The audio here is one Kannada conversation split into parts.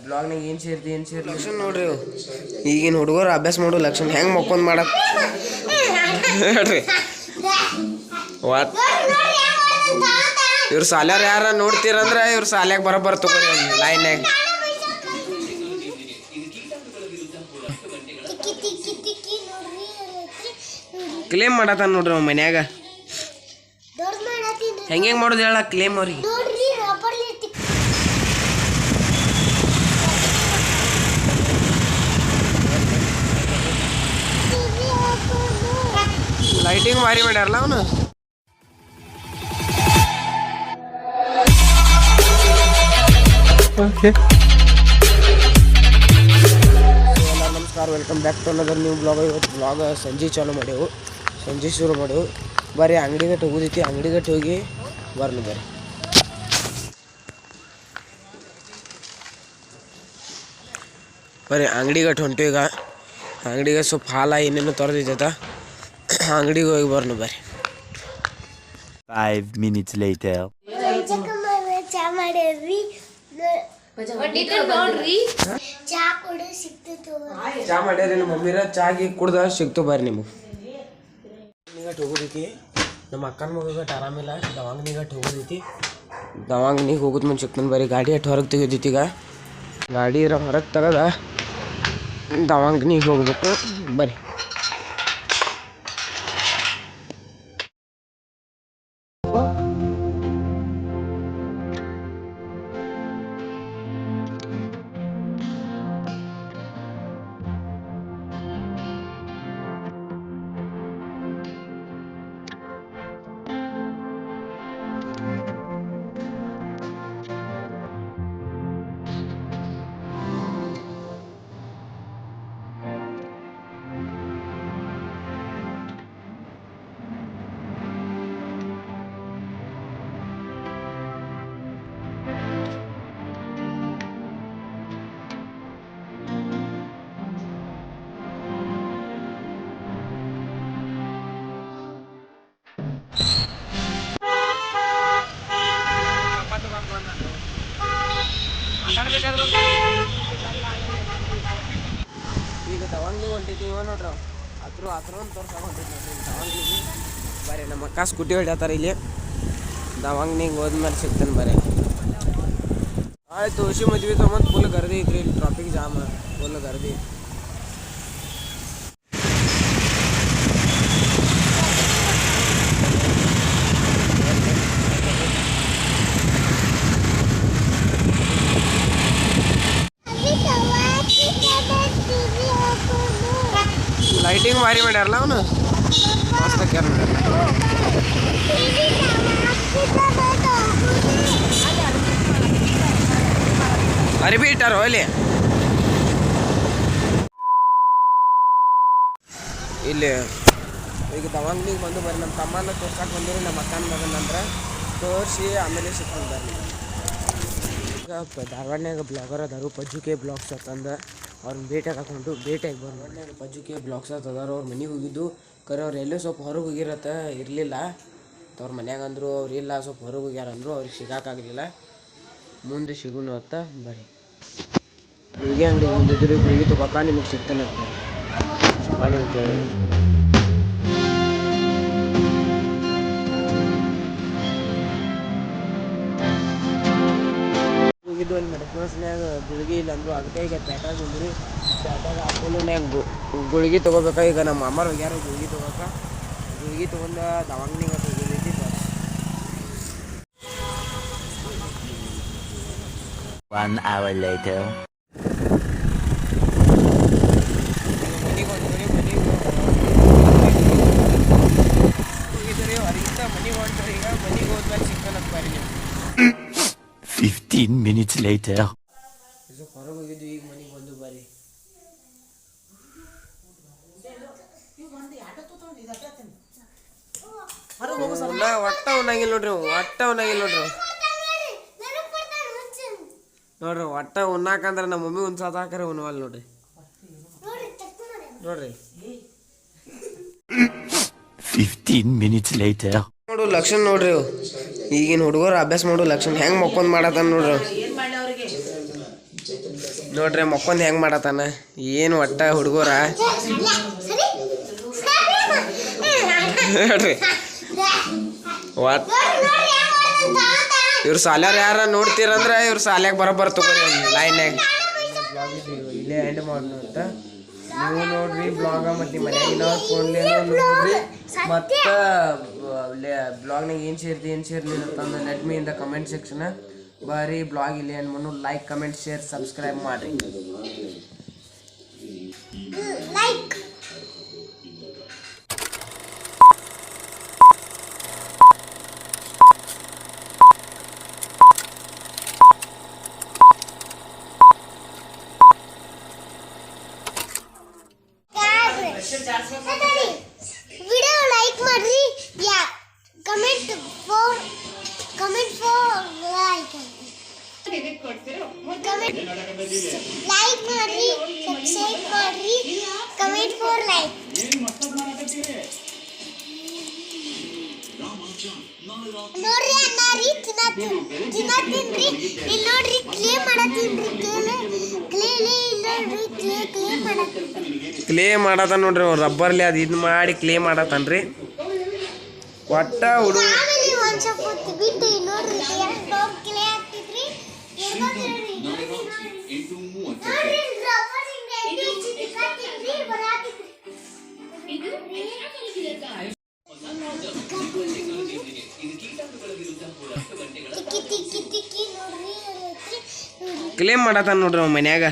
ಬ್ಲಾಗ್ನಾಗ ಏನು ಸೇರ್ತಿ ಲಕ್ಷಣ ನೋಡ್ರಿ ಈಗಿನ ಹುಡುಗರು ಅಭ್ಯಾಸ ಮಾಡೋ ಲಕ್ಷಣ ಹೆಂಗೆ ಮಕ್ಕೊಂದು ಮಾಡಕ್ ಹೇಳ್ರಿ ಇವ್ರು ಸಾಲ್ಯಾರ ಯಾರ ನೋಡ್ತೀರಂದ್ರೆ ಇವ್ರು ಸಾಲ್ಯಾಗ ಬರೋಬ್ಬರ ತಗೋರಿ ಲೈನ್ಯಾಗ ಕ್ಲೇಮ್ ಮಾಡತ್ತಾನ ನೋಡ್ರಿ ಅವ್ ಮನ್ಯಾಗ ಹೆಂಗೆ ಮಾಡೋದು ಹೇಳ ಕ್ಲೇಮ್ ಅವ್ರಿಗೆ ಲೈಟಿಂಗ್ ಭಾರಿ ಮಾಡ್ಯಾರಲ್ಲ ಅವನು ನಮಸ್ಕಾರ welcome back to another new blog. ಇವತ್ತು ಬ್ಲಾಗ್ ಸಂಜೆ ಚಾಲು ಮಾಡೇವು, ಸಂಜೆ ಶುರು ಮಾಡೇವು. ಬರ್ರಿ ಅಂಗಡಿಗಟ್ಟು ಹೋಗೋದೈತಿ, ಅಂಗಡಿಗಟ್ಟು ಹೋಗಿ ಬರ್ಲಿ ಬರ್ರಿ. ಬರ್ರಿ ಅಂಗಡಿಗಟ್ಟು ಹೊಂಟು. ಈಗ ಅಂಗಡಿಗೆ ಸ್ವಲ್ಪ ಹಾಲ ಏನೇನು ತೊರೆದೈತ, ಅಂಗಡಿಗೆ ಹೋಗಿ ಬರ್ನು ಬರ್ರಿ. 5 minutes later. ಚಾ ಮಾಡ್ಯಾರಿ ನಮ್ಮ ಮಮ್ಮಿರ, ಚಾಗಿ ಕುಡ್ದ ಸಿಕ್ತು ಬರ್ರಿ ನಿಮಗೆ. ನಿಗಟ್ಟು ಹೋಗೋದೈತಿ, ನಮ್ಮ ಅಕ್ಕನ ಮಗಟ್ಟು ಆರಾಮಿಲ್ಲ, ದವಾಂಗನಿಗಟ್ಟು ಹೋಗೋದೈತಿ. ದವಾಂಗನಿಗೆ ಹೋಗೋದು ಮುಂದೆ ಸಿಕ್ತಾನೆ ಬರ್ರಿ. ಗಾಡಿ ಅಟ್ಟು ಹೊರಗೆ ತೆಗೆದೈತಿ. ಈಗ ಗಾಡಿ ಹೊರಗೆ ತೆಗದ ದವಾಂಗನಿಗೆ ಹೋಗ್ಬೇಕು ಬರ್ರಿ. ಈಗ ದವಾಂಗ್ಲಿಗೆ ಹೊಂಟಿದ್ದೀವಿ ನೋಡ್ರಿ. ಹತ್ರ ಒಂದು ತೋರ್ಸಾಗ ಹೊಂಟೈತಿ ನೋಡ್ರಿ ದವಾಂಗ್ಲಿಗೆ. ಬರ್ರಿ ನಮ್ಮ ಅಕ್ಕ ಸ್ಕೂಟಿ ಹೊಡ್ಯಾತಾರ ಇಲ್ಲಿ. ದವಾಂಗ್ನಿಗೆ ಹೋದ್ಮೇಲೆ ಸಿಗ್ತಾನೆ ಬರ್ರಿ. ಆಯ್ತು ಹುಷಿ ಮದ್ವೆ ತೊಗೊಂಡು ಫುಲ್ ಗರ್ದಿ ಐತ್ರಿ ಇಲ್ಲಿ. ಟ್ರಾಫಿಕ್ ಜಾಮ್, ಫುಲ್ ಗರ್ದಿ. ಲೈಟಿಂಗ್ ಭಾರಿ ಮಾಡ್ಯಾರಲ್ಲ ಅವನು, ಮಸ್ತ್ ಹಾಕ್ಯಾರ. ಅರಿಬಿ ಇಟ್ಟಾರೋ ಅಲ್ಲಿ. ಇಲ್ಲಿ ಈಗ ದವಾಂಗ್ಲಿಗೆ ಬಂದು ಬರ್ರಿ. ನಮ್ಮ ತಮ್ಮನ ತೋರ್ಸಕ್ಕೆ ಬಂದಿರಿ, ನಮ್ಮ ಅಕ್ಕನ ಮಗನಂದ್ರೆ ತೋರಿಸಿ ಆಮೇಲೆ ಸಿಕ್ಕೊಂಡು ಬರ್ರಿ. ಈಗ ಧಾರವಾಡನಾಗ ಬ್ಲಾಗರ್ ಅದಾರು, ಪಜ್ಜುಕೆ ಬ್ಲಾಗ್ಸ್ ಅಂತಂದು ಅವ್ರನ್ನ ಭೇಟಿಯಾಗಿ ಹಾಕೊಂಡು ಭೇಟಿಯಾಗಿ ಬರ್ರಿ. ಪಜ್ಜುಕೆ ಬ್ಲಾಗ್ಸ್ ಅದಾರ, ಅವ್ರ ಮನೆಗೆ ಹೋಗಿದ್ದು. ಕರೆ ಅವ್ರು ಎಲ್ಲೂ ಸ್ವಲ್ಪ ಹೊರಗೆ ಹೋಗಿರತ್ತ, ಇರಲಿಲ್ಲ. ಅವ್ರ ಮನ್ಯಾಗ ಅಂದರು ಅವ್ರು ಇಲ್ಲ, ಸ್ವಲ್ಪ ಹೊರಗೆ ಹೋಗ್ಯಾರಂದ್ರು, ಅವ್ರಿಗೆ ಸಿಗೋಕ್ಕಾಗಲಿಲ್ಲ. ಮುಂದೆ ಸಿಗುನು ಅಂತ ಬರ್ರಿ. ಗುಳಿಗೆ ಅಂಗಡಿಗೆ ಬಂದಿದ್ರು, ಗುಳಿಗೆ ತಗೋಕ ನಿಮಗೆ ಸಿಗ್ತಾನೆ ಹೋಗಿದ್ದು. ಅಲ್ಲಿ ಮೆಡಿಕಲ್ಸ್ನ್ಯಾಗ ಗುಳಿಗೆ ಇಲ್ಲ ಅಂದರು, ಅದಕ್ಕೆ ಈಗ ಪೇಟಾಗ ಬಂದ್ರಿ. ಪೇಟಾಗ ಅಪೋಲೋನ್ಯಾಗ ಗುಳಿಗೆ ತೊಗೋಬೇಕಾ. ಈಗ ನಮ್ಮ ಅಮ್ಮರು ಹೋಗ್ಯಾರ ಗುಳಿಗೆ ತೊಗೋಕ. ಗುಳಿಗೆ ತೊಗೊಂಡು ದವಾಂಗನಿಗೆ ಹೋಗಿದ್ದೈತಿ. 1 hour later. ಮನೆಗೆ ಹೋಗಿದ್ರಿ ಹೊರಗಿಂದ ಮನೆಗೆ ಹೊಂಟ್ರಿ. ಈಗ ಮನೆಗೆ ಹೋದ್ಮೇಲೆ ಸಿಗ್ತಾನಂತ ಬರ್ರಿ ನೀವು. 15 minutes later. ಹೊರಗೆ ಹೋಗಿದ್ವಿ, ಈಗ ಮನೆಗೆ ಬಂದು ಬರ್ರಿ. ಒಟ್ಟ ಉಣ್ಣಾಗಿಲ್ಲ ನೋಡ್ರಿ, ಒಟ್ಟ ಉಣ್ಣಾಗಿಲ್ಲ ನೋಡ್ರಿ. ನೋಡ್ರಿ ಒಟ್ಟ ಉಣ್ಣಾಕಂದ್ರೆ ನಮ್ಮ ಮಮ್ಮಿ ಉಣ್ಸಾತ ಹಾಕರೆ ಉಣ್ಣವಲ್ಲ ನೋಡ್ರಿ. ನೋಡ್ರಿ 15 minutes later. ನೋಡು ಲಕ್ಷಣ ನೋಡ್ರಿ, ಈಗಿನ ಹುಡುಗರು ಅಭ್ಯಾಸ ಮಾಡೋ ಲಕ್ಷಣ ಹೆಂಗೆ ಮಕ್ಕೊಂದು ಮಾಡತ್ತಾನ ನೋಡ್ರಿ. ನೋಡ್ರಿ ಮಕ್ಕೊಂದು ಹೆಂಗೆ ಮಾಡತ್ತಾನ ಏನು ಒಟ್ಟ ಹುಡುಗರ ನೋಡ್ರಿ ಒಟ್ ಇವ್ರು ಸಾಲ್ಯಾರ ಯಾರ ನೋಡ್ತೀರಂದ್ರೆ ಇವ್ರು ಸಾಲ್ಯಾಗ ಬರೋಬ್ಬರ ತಗೋರಿ ಒಂದು ಲೈನ್ಯಾಗ ಇಲ್ಲೇ ಎಂಡ್ ಮಾಡೋಣ ಅಂತ ನೀವು ನೋಡ್ರಿ ಬ್ಲಾಗ ಮತ್ತು ಮನ್ಯಾಗಿನ ಫೋನ್ಲೇನೋ ನೋಡ್ರಿ ಮತ್ತು ಬ್ಲಾಗ್ನಾಗ ಏನು ಸೇರ್ಲಿಲ್ಲ ಅಂತಂದ್ರೆ let me in the comment section ಬಾರಿ ಬ್ಲಾಗ್ ಇಲ್ಲಿ ಅನ್ಕೊಂಡು ಲೈಕ್ ಕಮೆಂಟ್ ಶೇರ್ ಸಬ್ಸ್ಕ್ರೈಬ್ ಮಾಡಿರಿ ಲೈಕ್ ವಿಡಿಯೋ ಲೈಕ್ ಮಾಡ್ರಿ ಯಾ ಕಮೆಂಟ್ ಫಾರ್ ಲೈಕ್ ಲೈಕ್ ಮಾಡ್ರಿ ಸಬ್ಸ್ಕ್ರೈಬ್ ಮಾಡ್ರಿ ಕಮೆಂಟ್ ಫಾರ್ ಲೈಕ್ ನೋಡ್ರಿ ಅಣ್ಣಾರಿ ತಿನ್ನತ್ತೀನ್ರಿ ಇಲ್ಲಿ ನೋಡ್ರಿ ಕ್ಲೇ ಮಾಡತ್ತೀನ್ರಿ ಕ್ಲೇ ಮಾಡತಾನ ನೋಡ್ರಿ ಅವ್ರು ರಬ್ಬರ್ಲಿ ಅದು ಇದು ಮಾಡಿ ಕ್ಲೇ ಮಾಡತಾನ್ರಿ ಒಟ್ಟ ಹುಡುಗ ಆಮೇಲೆ ಒಂದ್ ಸ್ವಲ್ಪ ಹೊತ್ತು ಬಿಟ್ಟು ನೋಡ್ರಿ ಎರಡು ಕ್ಲೇ ಹಾಕ್ತಿದ್ರಿ ತಿಕ್ಕಿ ನೋಡ್ರಿ ಕ್ಲೇಮ್ ಮಾಡತಾನ ನೋಡ್ರಿ ಅವ್ನ ಮನ್ಯಾಗ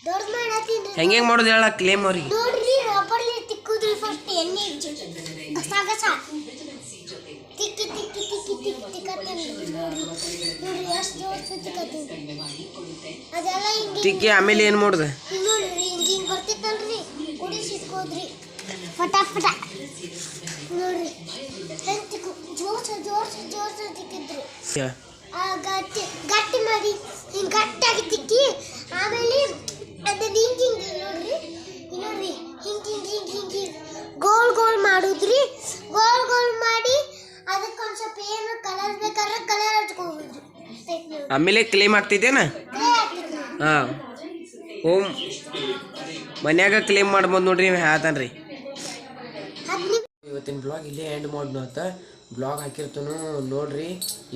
ದೊಡ್ಡ ಮಾಡತ್ತೀನ್ರಿ ಹೆಂಗೆ ಮಾಡೋದು ಹೇಳ ಕ್ಲೇಮ್ ಅವ್ರಿಗೆ ನೋಡ್ರಿ ರಬ್ಬರ್ಲಿ ತಿಕ್ಕುದ್ರಿ ಫಸ್ಟ್ ಎಣ್ಣೆ ಗಸ ತಿಕ್ಕತ್ತೇನ್ರಿ ನೋಡ್ರಿ ಎಷ್ಟು ಜೋರ್ಸು ತಿಕ್ಕತ್ತೇನ್ರಿ ಅದೆಲ್ಲ ಹಿಂಗೆ ತಿಕ್ಕಿ ಆಮೇಲೆ ಏನು ಮಾಡುದು ನೋಡ್ರಿ ಹಿಂಗೆ ಬರ್ತಿತ್ತಲ್ರಿ ಕುಡಿಸಿಟ್ಕೋದ್ರಿ ಫಟಾಫಟ ನೋಡ್ರಿ ಜೋರ್ಸ ತಿಕ್ಕಿದ್ರಿ ಗಟ್ಟಿ ಮಾಡಿ ಹಿಂಗೆ ಗಟ್ಟಾಗಿ ತಿಕ್ಕಿ ಆಮೇಲೆ ಅದನ್ನ ಹಿಂಗೆ ನೋಡ್ರಿ ಹಿಂಗೆ ಗೋಲ್ ಮಾಡುದ್ರಿ ಗೋಲ್ ಮಾಡಿ ಅದಕ್ಕೊಂದು ಸ್ವಲ್ಪ ಏನು ಕಲರ್ ಬೇಕಾದ್ರೆ ಕಲರ್ ಹಚ್ಕೋದ್ರಿ ಆಮೇಲೆ ಕ್ಲೇಮ್ ಆಗ್ತಿದ್ದೇನ ಹಾಂ ಹೋಮ್ ಮನ್ಯಾಗ ಕ್ಲೇಮ್ ಮಾಡ್ಬೋದು ನೋಡ್ರಿ ಹೇಳ್ತಾನ್ರಿ ಇವತ್ತಿನ ಬ್ಲಾಗ್ ಇಲ್ಲೇ ಎಂಡ್ ಮಾಡೋಣ ಅಂತ ಬ್ಲಾಗ್ ಹಾಕಿರ್ತಾನು ನೋಡ್ರಿ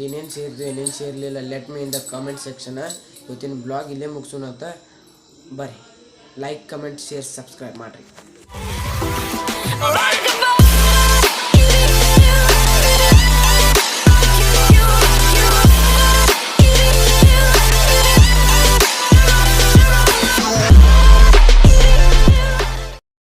ಏನೇನು ಸೇರಿದ್ರು ಏನೇನು ಸೇರಲಿಲ್ಲ let me in the comment section ಇವತ್ತಿನ ಬ್ಲಾಗ್ ಇಲ್ಲೇ ಮುಗಿಸೋಣ ಅಂತ ಬರ್ರಿ ಲೈಕ್ ಕಮೆಂಟ್ ಶೇರ್ ಸಬ್ಸ್ಕ್ರೈಬ್ ಮಾಡಿರಿ